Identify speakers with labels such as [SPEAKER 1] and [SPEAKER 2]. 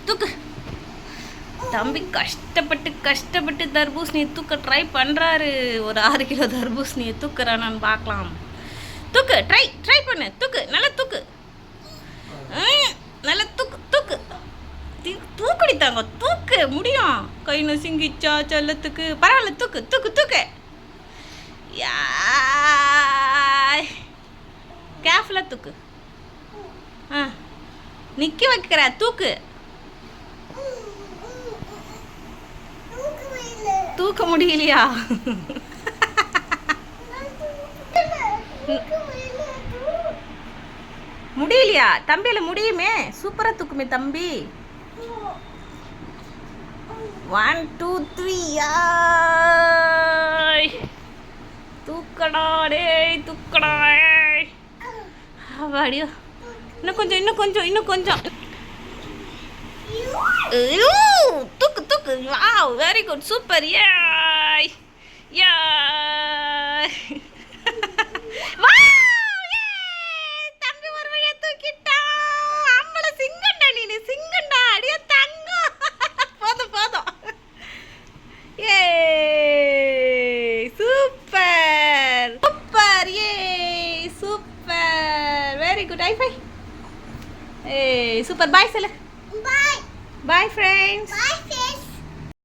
[SPEAKER 1] தூக்கு. தம்பி கஷ்டப்பட்டு தர்பூசணியை தூக்க ட்ரை பண்ணுறாரு. ஒரு 6 கிலோ தர்பூசணியை தூக்குறானான்னு பார்க்கலாம். தூக்கு, ட்ரை பண்ணு. தூக்கு, நல்லா தூக்கு. நல்லா தூக்கு. தூக்குடி தாங்க, தூக்கு முடியும். கை நசுங்கிச்சா செல்லத்துக்கு. பரவாயில்ல, தூக்கு. கேர்ஃபுல்லாக தூக்கு. நிற்க வைக்கிற, தூக்கு. தூக்க முடியலையா? முடியலையா? தம்பியில முடியுமே, சூப்பரா தூக்குமே தம்பி. 1 2 3 தூக்கடா டேய், தூக்கடா. அப்படியோ, இன்னும் கொஞ்சம். தூக்கு. Wow, very good, super. தம்பி ஒரு வழியா தூக்கிட்டான். அம்பள சிங்கண்டா, நீ சிங்கண்டா. அடியா தங்கம். போதும். Super, very good. High five. Super. Bye சொல்லு. Bye friends. Bye.